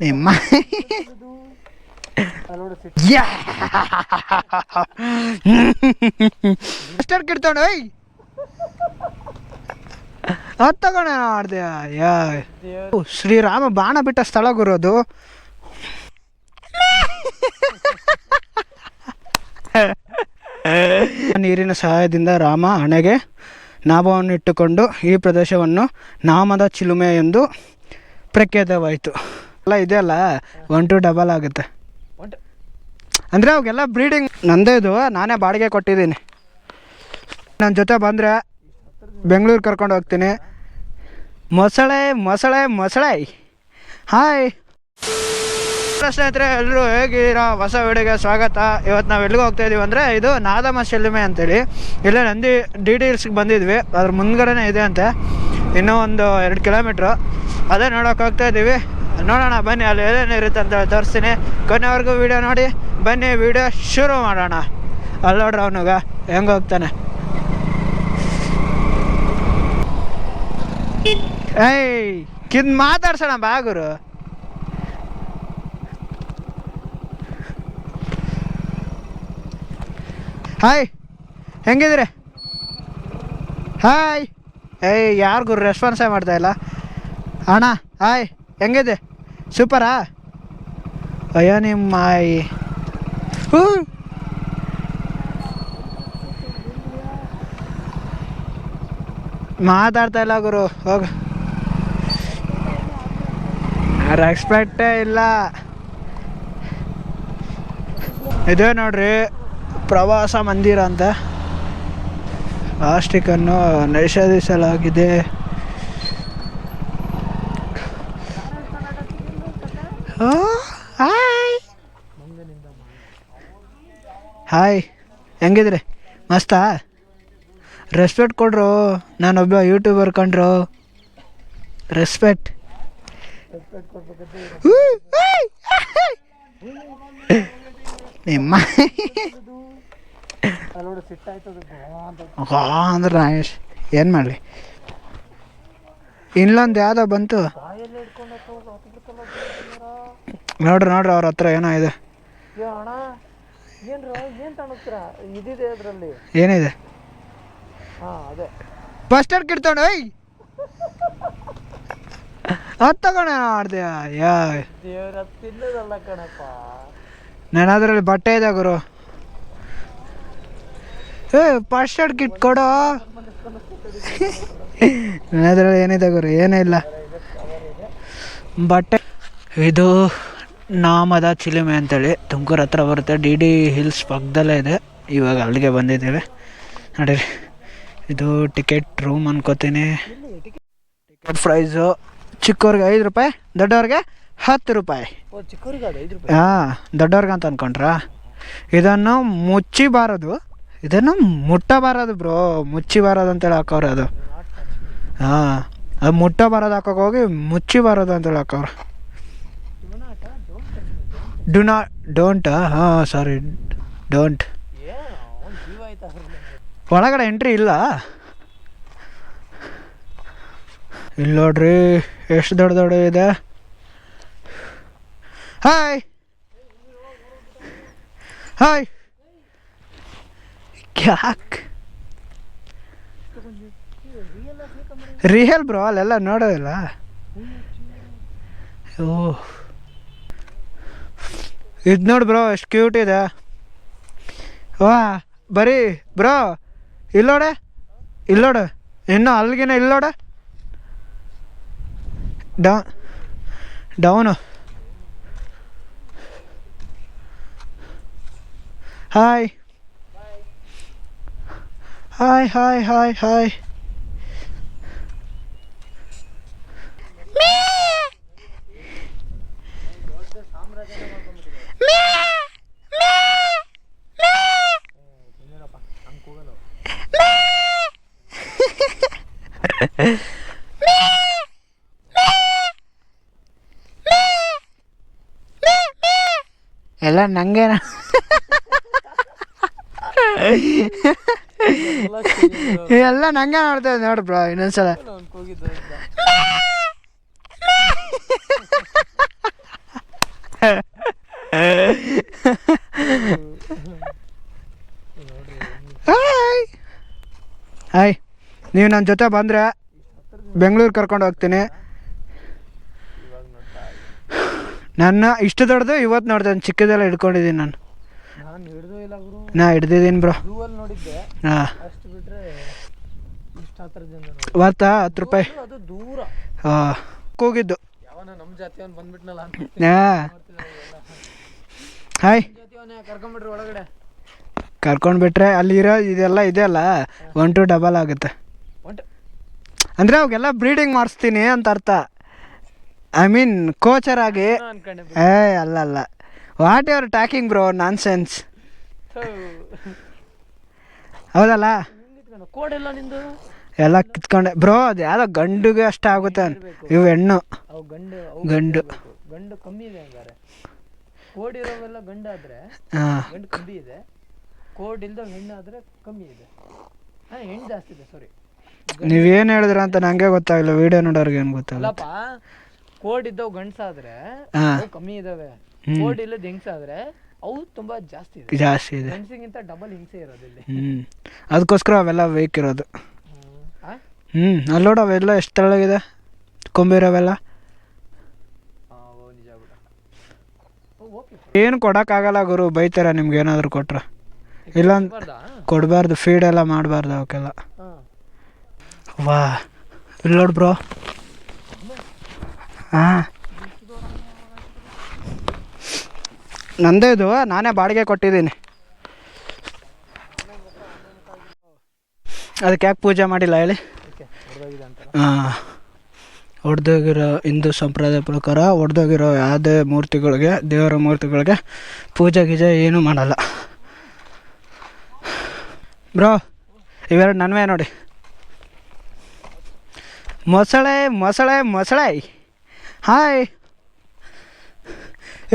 ನಿಮ್ಮ ಅಷ್ಟರ್ ಕಿಡ್ತಾಣ ಅದು ತಗೋಣ ಮಾಡ್ದೆ ಯಾ ಶ್ರೀರಾಮ ಬಾಣ ಬಿಟ್ಟ ಸ್ಥಳ ಗುರೋದು. ನೀರಿನ ಸಹಾಯದಿಂದ ರಾಮ ಹಣೆಗೆ ನಾಭವನ್ನು ಇಟ್ಟುಕೊಂಡು ಈ ಪ್ರದೇಶವನ್ನು ನಾಮದ ಚಿಲುಮೆ ಎಂದು ಪ್ರಖ್ಯಾತವಾಯಿತು. ಅಲ್ಲ ಇದೆಯಲ್ಲ 1 to 2 ಆಗುತ್ತೆ ಅಂದರೆ ಅವಾಗೆಲ್ಲ ಬ್ರೀಡಿಂಗ್. ನಂದೇ ಇದು, ನಾನೇ ಬಾಡಿಗೆ ಕೊಟ್ಟಿದ್ದೀನಿ. ನನ್ನ ಜೊತೆ ಬಂದರೆ ಬೆಂಗಳೂರು ಕರ್ಕೊಂಡು ಹೋಗ್ತೀನಿ. ಮೊಸಳೆ ಮೊಸಳೆ ಮೊಸಳೆ. ಹಾಯ್ ಸ್ನೇಹಿತರೆ, ಎಲ್ಲರೂ ಹೇಗಿರೋ ಹೊಸ ವಿಡಿಯೋಗೆ ಸ್ವಾಗತ. ಇವತ್ತು ನಾವು ಎಲ್ಲಿಗೆ ಹೋಗ್ತಾ ಇದೀವಿ ಅಂದರೆ ಇದು ನಾದಮ ಚಿಲುಮೆ ಅಂತೇಳಿ. ಇಲ್ಲೇ ನಂದಿ DD ಹಿಲ್ಸ್ಗೆ ಬಂದಿದ್ವಿ. ಅದ್ರ ಮುಂದ್ಗಡೆನೇ ಇದೆ ಅಂತೆ, ಇನ್ನೂ ಒಂದು 2 ಕಿಲೋಮೀಟ್ರು. ಅದೇ ನೋಡೋಕೆ ಹೋಗ್ತಾ ಇದ್ದೀವಿ. ನೋಡೋಣ ಬನ್ನಿ, ಅಲ್ಲಿ ಏನೇನಿರುತ್ತೆ ಅಂತ ತೋರಿಸ್ತೀನಿ. ಕೊನೆವರೆಗೂ ವೀಡಿಯೋ ನೋಡಿ ಬನ್ನಿ, ವೀಡಿಯೋ ಶುರು ಮಾಡೋಣ. ಅಲ್ಲಿ ನೋಡ್ರಿ ಅವನಿಗ ಹೆಂಗೆ ಹೋಗ್ತಾನೆ. ಏಯ್ ಕಿಂದ್ ಮಾತಾಡ್ಸೋಣ ಬಾಗುರು. ಹಾಯ್, ಹೆಂಗಿದ್ರಿ? ಹಾಯ್. ಏಯ್ ಯಾರಿಗೂ ರೆಸ್ಪಾನ್ಸೇ ಮಾಡ್ತಾಯಿಲ್ಲ ಅಣ್ಣ. ಹಾಯ್, ಹೆಂಗಿದೆ? ಸೂಪರಾ? ಅಯ್ಯೋ ನಿಮ್ಮ ಮಾಯಿ. ಮಾತಾಡ್ತಾ ಇಲ್ಲ ಗುರು, ಹೋಗು. ರೆಸ್ಪೆಕ್ಟೇ ಇಲ್ಲ. ಇದೇ ನೋಡ್ರಿ ಪ್ರವಾಸ ಮಂದಿರ ಅಂತ. ಪ್ಲಾಸ್ಟಿಕನ್ನು ನಿಷೇಧಿಸಲಾಗಿದೆ. ಹಾಯ್ ಹಾಯ್, ಹೆಂಗಿದ್ರಿ? ಮಸ್ತಾ? ರೆಸ್ಪೆಕ್ಟ್ ಕೊಡ್ರು, ನಾನೊಬ್ಬ ಯೂಟ್ಯೂಬರ್ ಕಂಡ್ರು. ರೆಸ್ಪೆಕ್ಟ್. ನಿಮ್ಮ ಅಂದ್ರೆ ರಾಯೇಶ್ ಏನು ಮಾಡಲಿ. ಇನ್ನೊಂದು ಯಾವುದೋ ಬಂತು ನೋಡ್ರಿ ನೋಡ್ರಿ, ಅವ್ರ ಹತ್ರ ಏನೋ ಇದೆ. ಏನಿದೆ? ಫಸ್ಟ್ ಏಡ್ ಕಿಡ್ತಾಣ. ಅದು ತಗೋಣ ಮಾಡ್ದೆ ಯಾ. ನಾನು ಅದರಲ್ಲಿ ಬಟ್ಟೆ ಇದೆ ಗುರು. ಫಸ್ಟ್ ಏಡ್ ಕಿಟ್ ಕೊಡೋ. ಅದರಲ್ಲಿ ಏನಿದೆ ಗುರು? ಏನೂ ಇಲ್ಲ, ಬಟ್ಟೆ. ಇದು ನಾಮದ ಚಿಲುಮೆ ಅಂತೇಳಿ ತುಮಕೂರು ಹತ್ರ ಬರುತ್ತೆ. DD ಹಿಲ್ಸ್ ಪಕ್ಕದಲ್ಲೇ ಇದೆ. ಇವಾಗ ಅಲ್ಲಿಗೆ ಬಂದಿದ್ದೇವೆ ನೋಡಿರಿ. ಇದು ಟಿಕೆಟ್ ರೂಮ್ ಅನ್ಕೋತೀನಿ. ಟಿಕೆಟ್ ಪ್ರೈಸು ಚಿಕ್ಕವ್ರಿಗೆ 5 ರೂಪಾಯಿ, ದೊಡ್ಡವ್ರಿಗೆ 10 ರೂಪಾಯಿ. ಹಾಂ, ದೊಡ್ಡವ್ರಿಗೆ ಅಂತ ಅಂದ್ಕೊಂಡ್ರಾ? ಇದನ್ನು ಮುಚ್ಚಿಬಾರದು, ಇದನ್ನು ಮುಟ್ಟಬಾರದು ಬ್ರೋ. ಮುಚ್ಚಿಬಾರದು ಅಂತೇಳಿ ಹಾಕವ್ರೆ ಅದು. ಹಾಂ, ಅದು ಮುಟ್ಟಬಾರದು ಹಾಕೋಕೆ ಹೋಗಿ ಮುಚ್ಚಿಬಾರದು ಅಂತೇಳಿ ಹಾಕವ್ರೆ. ಡೋಂಟ್. ಹಾಂ ಸಾರಿ, ಡೋಂಟ್. ಒಳಗಡೆ ಎಂಟ್ರಿ ಇಲ್ಲ. ಇಲ್ಲಿ ನೋಡ್ರಿ ಎಷ್ಟು ದೊಡ್ಡ ದೊಡ್ಡ ಇದೆ. Hi hi. ಯಾಕೆ ರಿಯಲ್ ಬ್ರೋ? ಅಲ್ಲೆಲ್ಲ ನೋಡೋದಿಲ್ಲ. ಓ, ಇದು ನೋಡಿ ಬ್ರೋ, ಎಷ್ಟು ಕ್ಯೂಟ್ ಇದೆ. ವಾ ಬರೀ ಬ್ರೋ, ಇಲ್ಲೋಡೆ ಇಲ್ಲೋಡೆ, ಇನ್ನೂ ಅಲ್ಲಿಗಿನ ಇಲ್ಲೋಡೆ. ಡೌನು. Hi hi hi hi hi. ಎಲ್ಲ ನಂಗೇನ ಎಲ್ಲ ನಂಗೆ ನೋಡ್ತಾ ಇದ್ದೆ ನೋಡಿ ಬ್ರೋ. ಇನ್ನೊಂದ್ಸಲ ನೀವು ನನ್ನ ಜೊತೆ ಬಂದರೆ ಬೆಂಗಳೂರು ಕರ್ಕೊಂಡು ಹೋಗ್ತೀನಿ. ನನ್ನ ಇಷ್ಟು ದೊಡ್ಡದು ಇವತ್ತು ನೋಡಿದೆ, ಚಿಕ್ಕದೆಲ್ಲ ಹಿಡ್ಕೊಂಡಿದ್ದೀನಿ ನಾನು. ನಾ ಹಿಡ್ದಿದ್ದೀನಿ ಬ್ರೋ. ಹಾಂ ಇವತ್ತಾ 10 ರೂಪಾಯಿ ಹಾಂ ಹೋಗಿದ್ದು. ಹಾಯ್ ಕರ್ಕೊಂಡ್ಬಿಟ್ರೆ ಅಲ್ಲಿರೋ ಇದೆಲ್ಲ ಇದೆಯಲ್ಲ 1 to 2 ಆಗುತ್ತೆ. ಅಂದರೆ ಅವಾಗೆಲ್ಲ ಬ್ರೀಡಿಂಗ್ ಮಾಡಿಸ್ತೀನಿ ಅಂತ ಅರ್ಥ. ಐ ಮೀನ್ ಕೋಚರ್ ಆಗಿ. ಅಲ್ಲ what your talking bro, non sense. ಹೌದಲ್ಲ ಎಲ್ಲ ಕಿತ್ಕೊಂಡೆ ಬ್ರೋ. ಅದು ಯಾವುದೋ ಗಂಡುಗೆ ಅಷ್ಟೇ ಆಗುತ್ತೆ, ಇವು ಹೆಣ್ಣು. ಗಂಡು ಕಮ್ಮಿ ಇದೆ ಹಂಗಾರೆ. ಕೋಡ್ ಇರೋವೆಲ್ಲ ಗಂಡು ಆದ್ರೆ ಗಂಡು ಕಮ್ಮಿ ಇದೆ, ಕೋಡ್ ಇಲ್ದ ಹೆಣ್ಣು ಆದ್ರೆ ಕಮ್ಮಿ ಇದೆ. ಹೆಣ್ಣು ಜಾಸ್ತಿ ಇದೆ. ಸಾರಿ, ನೀವೇನು ಹೇಳಿದ್ರ ಅಂತ ನಂಗೆ ಗೊತ್ತಾಗಲ್ಲ, ವಿಡಿಯೋ ನೋಡೋರ್ಗೆ ಏನು ಗೊತ್ತಾಗಲ್ಲಪ್ಪ. ಕೋಡ್ ಇದ್ದವು ಗಂಡ್ಸಾದ್ರೆ ಕಮ್ಮಿ ಇದಾವೆ, ಕೋಡ್ ಇಲ್ಲದ ಹೆಂಗ್ಸಾದ್ರೆ ಅವು ತುಂಬಾ ಜಾಸ್ತಿ ಇದೆ. ಗಂಡ್ಸಿಗಿಂತ ಡಬಲ್ ಹಿಂಸೆ ಇರೋದಿಲ್ಲ. ಅದಕ್ಕೋಸ್ಕರ ಅವೆಲ್ಲ ವೇಕ್ ಇರೋದು. ಅಲ್ಲಿ ನೋಡು ಅವೆಲ್ಲ ಎಷ್ಟು ತೆಳ್ಳಗಿದೆ ಕೊಂಬಿರೋವೆಲ್ಲ. ಏನು ಕೊಡೋಕ್ಕಾಗಲ್ಲ ಗುರು, ಬೈತಾರ ನಿಮ್ಗೆ ಏನಾದರೂ ಕೊಟ್ರೆ. ಇಲ್ಲ ಕೊಡಬಾರ್ದು, ಫೀಡ್ ಎಲ್ಲ ಮಾಡಬಾರ್ದು ಅವಕ್ಕೆಲ್ಲ. ವಾ ಇಲ್ಲಿ ನೋಡು ಬ್ರೋ. ಹಾಂ ನಂದೇ ಇದು, ನಾನೇ ಬಾಡಿಗೆ ಕೊಟ್ಟಿದ್ದೀನಿ. ಅದಕ್ಕೆ ಯಾಕೆ ಪೂಜೆ ಮಾಡಿಲ್ಲ ಹೇಳಿ? ಹಾಂ, ಒಡೆದೋಗಿರೋ ಹಿಂದೂ ಸಂಪ್ರದಾಯ ಪ್ರಕಾರ ಒಡೆದೋಗಿರೋ ಯಾವುದೇ ಮೂರ್ತಿಗಳಿಗೆ, ದೇವರ ಮೂರ್ತಿಗಳಿಗೆ ಪೂಜೆ ಗೀಜೆ ಏನೂ ಮಾಡಲ್ಲ ಬ್ರೋ. ಇವೆರಡು ನನ್ವೇ ನೋಡಿ. ಮೊಸಳೆ ಮೊಸಳೆ ಮೊಸಳೆ. ಹಾಯ್.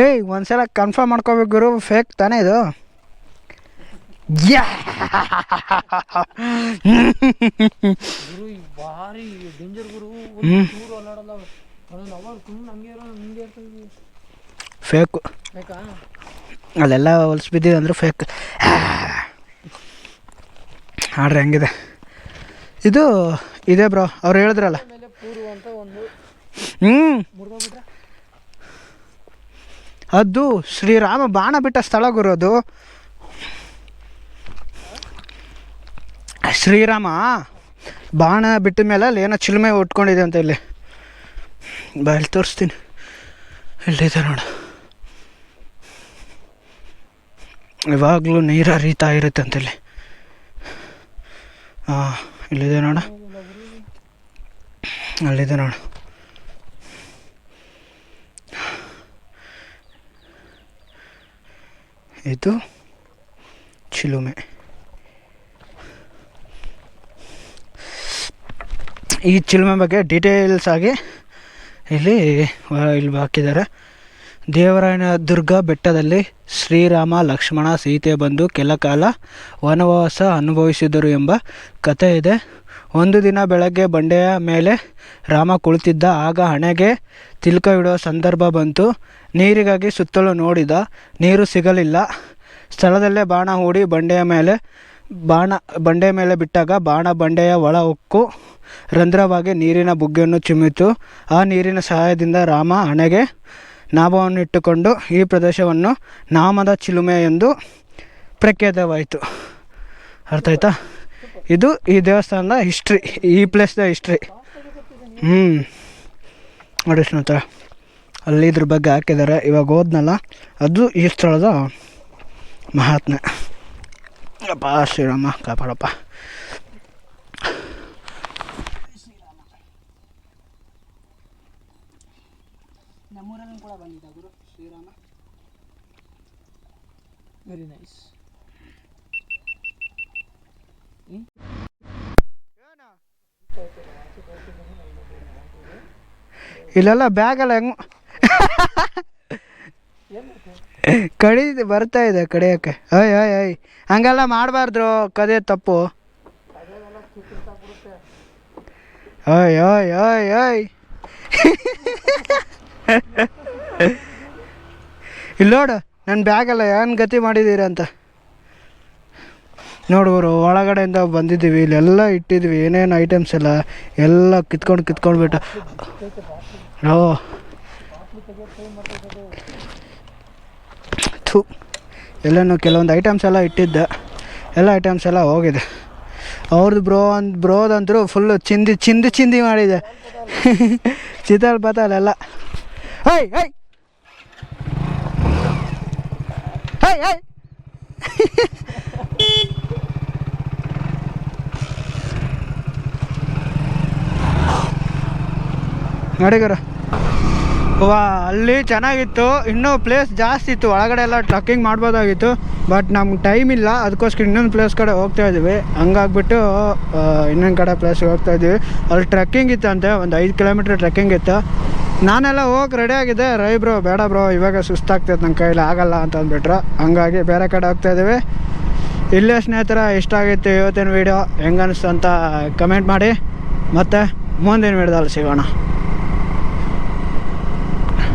ಏಯ್ ಒಂದ್ಸಲ ಕನ್ಫರ್ಮ್ ಮಾಡ್ಕೋಬೇಕು ಗುರು, ಫೇಕ್ ತಾನೇ ಇದು? ಫೇಕು ಅಲ್ಲೆಲ್ಲ ಹೊಲ್ಸ್ ಬಿದ್ದಿದೆ ಅಂದ್ರೆ ಫೇಕ್. ಆಡ್ರಿ ಹೆಂಗಿದೆ ಇದು? ಇದೆ ಬ್ರೋ, ಅವ್ರು ಹೇಳಿದ್ರಲ್ಲ. ಅದು ಶ್ರೀರಾಮ ಬಾಣ ಬಿಟ್ಟ ಸ್ಥಳ ಗುರು. ಅದು ಶ್ರೀರಾಮ ಬಾಣ ಬಿಟ್ಟ ಮೇಲೆ ಅಲ್ಲಿ ಏನೋ ಚಿಲುಮೆ ಉಟ್ಕೊಂಡಿದೆ ಅಂತ. ಇಲ್ಲಿ ಇಲ್ಲಿ ತೋರಿಸ್ತೀನಿ, ಇಲ್ಲಿದೆ ನೋಡು. ಇವಾಗಲೂ ನೀರು ಹರಿತಾ ಇರುತ್ತೆ ಅಂತ ಇಲ್ಲಿ. ಹಾಂ ಇಲ್ಲಿದೆ ನೋಡು, ಅಲ್ಲಿದೆ ನೋಡು. ಇದು ಚಿಲುಮೆ. ಈ ಚಿಲುಮೆ ಬಗ್ಗೆ ಡೀಟೇಲ್ಸ್ ಆಗಿ ಇಲ್ಲಿ ಹಾಕಿದ್ದಾರೆ. ದೇವರಾಯನ ದುರ್ಗ ಬೆಟ್ಟದಲ್ಲಿ ಶ್ರೀರಾಮ ಲಕ್ಷ್ಮಣ ಸೀತೆ ಬಂದು ಕೆಲ ಕಾಲ ವನವಾಸ ಅನುಭವಿಸಿದರು ಎಂಬ ಕಥೆ ಇದೆ. ಒಂದು ದಿನ ಬೆಳಗ್ಗೆ ಬಂಡೆಯ ಮೇಲೆ ರಾಮ ಕುಳಿತಿದ್ದ. ಆಗ ಹಣೆಗೆ ತಿಲಕ ಇಡುವ ಸಂದರ್ಭ ಬಂತು. ನೀರಿಗಾಗಿ ಸುತ್ತಲೂ ನೋಡಿದ, ನೀರು ಸಿಗಲಿಲ್ಲ. ಸ್ಥಳದಲ್ಲೇ ಬಾಣ ಹೂಡಿ ಬಂಡೆಯ ಮೇಲೆ ಬಿಟ್ಟಾಗ ಬಾಣ ಬಂಡೆಯ ಒಳ ಉಕ್ಕು ರಂಧ್ರವಾಗಿ ನೀರಿನ ಬುಗ್ಗೆಯನ್ನು ಚಿಮ್ಮಿತು. ಆ ನೀರಿನ ಸಹಾಯದಿಂದ ರಾಮ ಹಣೆಗೆ ನಾಭವನ್ನು ಇಟ್ಟುಕೊಂಡು ಈ ಪ್ರದೇಶವನ್ನು ನಾಮದ ಚಿಲುಮೆ ಎಂದು ಪ್ರಖ್ಯಾತವಾಯಿತು. ಅರ್ಥ ಆಯ್ತಾ? ಇದು ಈ ದೇವಸ್ಥಾನದ ಹಿಸ್ಟ್ರಿ, ಈ ಪ್ಲೇಸ್ದ ಹಿಸ್ಟ್ರಿ. ನೋಡಿ ಸ್ನೇಹಿತರ, ಅಲ್ಲಿ ಇದ್ರ ಬಗ್ಗೆ ಹಾಕಿದ್ದಾರೆ. ಇವಾಗ ಹೋದ್ನಲ್ಲ, ಅದು ಈ ಸ್ಥಳದ ಮಹಾತ್ಮೆ. ಅಪ್ಪ ಶ್ರೀರಾಮ ಕಾಪಾಡಪ್ಪ. ನಮ್ಮೂರಲ್ಲಿ ಕೂಡ ಬಂದಿದ್ದ ಗುರು ಶ್ರೀರಾಮ. Very nice. ಇಲ್ಲೆಲ್ಲ ಬ್ಯಾಗಲ್ಲ ಹೆಂಗ್ ಕಡಿ ಬರ್ತಾ ಇದೆ ಕಡಿಯೋಕ್ಕೆ. ಅಯ್ ಅಯ್ ಅಯ್ ಹಂಗೆಲ್ಲ ಮಾಡಬಾರ್ದು, ಕದೇ ತಪ್ಪು. ಅಯ್ ಅಯ್ ಅಯ್ ಅಯ್ ಇಲ್ಲಿ ನೋಡು ನನ್ನ ಬ್ಯಾಗಲ್ಲ ಏನು ಗತಿ ಮಾಡಿದ್ದೀರ ಅಂತ. ನೋಡುವರು ಒಳಗಡೆಯಿಂದ ಬಂದಿದ್ದೀವಿ, ಇಲ್ಲೆಲ್ಲ ಇಟ್ಟಿದ್ವಿ ಏನೇನು ಐಟಮ್ಸ್ ಎಲ್ಲ ಕಿತ್ಕೊಂಡ್ಬಿಟ್ಟು ಓ ಥೂ ಎಲ್ಲನೂ ಕೆಲವೊಂದು ಐಟಮ್ಸ್ ಎಲ್ಲ ಇಟ್ಟಿದ್ದೆ, ಎಲ್ಲ ಐಟಮ್ಸ್ ಎಲ್ಲ ಹೋಗಿದೆ. ಅವ್ರದ್ದು ಬ್ರೋದಂತರೂ ಫುಲ್ಲು ಚಿಂದಿ ಮಾಡಿದೆ. ಚಿತಲ್ ಪತಲೆಲ್ಲ ಹೈ ಹೈ ಹೈ ಹೈ ನಡಿಗರ ವಾ ಅಲ್ಲಿ ಚೆನ್ನಾಗಿತ್ತು, ಇನ್ನೂ ಪ್ಲೇಸ್ ಜಾಸ್ತಿ ಇತ್ತು, ಒಳಗಡೆ ಎಲ್ಲ ಟ್ರಕ್ಕಿಂಗ್ ಮಾಡ್ಬೋದಾಗಿತ್ತು. ಬಟ್ ನಮ್ಗೆ ಟೈಮ್ ಇಲ್ಲ, ಅದಕ್ಕೋಸ್ಕರ ಇನ್ನೊಂದು ಪ್ಲೇಸ್ ಕಡೆ ಹೋಗ್ತಾಯಿದ್ವಿ. ಹಂಗಾಗ್ಬಿಟ್ಟು ಇನ್ನೊಂದು ಕಡೆ ಪ್ಲೇಸ್ಗೆ ಹೋಗ್ತಾಯಿದ್ವಿ. ಅಲ್ಲಿ ಟ್ರೆಕ್ಕಿಂಗ್ ಇತ್ತಂತೆ, ಒಂದು 5 ಕಿಲೋಮೀಟ್ರ್ ಟ್ರೆಕ್ಕಿಂಗ್ ಇತ್ತು. ನಾನೆಲ್ಲ ಹೋಗಿ ರೆಡಿಯಾಗಿದ್ದೆ, ರೈ ಬ್ರೋ ಬೇಡ ಬ್ರೋ ಇವಾಗ ಸುಸ್ತಾಗ್ತೈತೆ, ನನ್ನ ಕೈಲಿ ಆಗಲ್ಲ ಅಂತ ಅಂದ್ಬಿಟ್ರು. ಹಂಗಾಗಿ ಬೇರೆ ಕಡೆ ಹೋಗ್ತಾಯಿದ್ದೀವಿ. ಇಲ್ಲೇ ಸ್ನೇಹಿತರ ಇಷ್ಟ ಆಗಿತ್ತು ಇವತ್ತಿನ ವೀಡಿಯೋ, ಹೆಂಗೆ ಅನಿಸ್ತು ಅಂತ ಕಮೆಂಟ್ ಮಾಡಿ. ಮತ್ತು ಮುಂದಿನ ವೀಡಿಯೋದಲ್ಲಿ ಸಿಗೋಣ.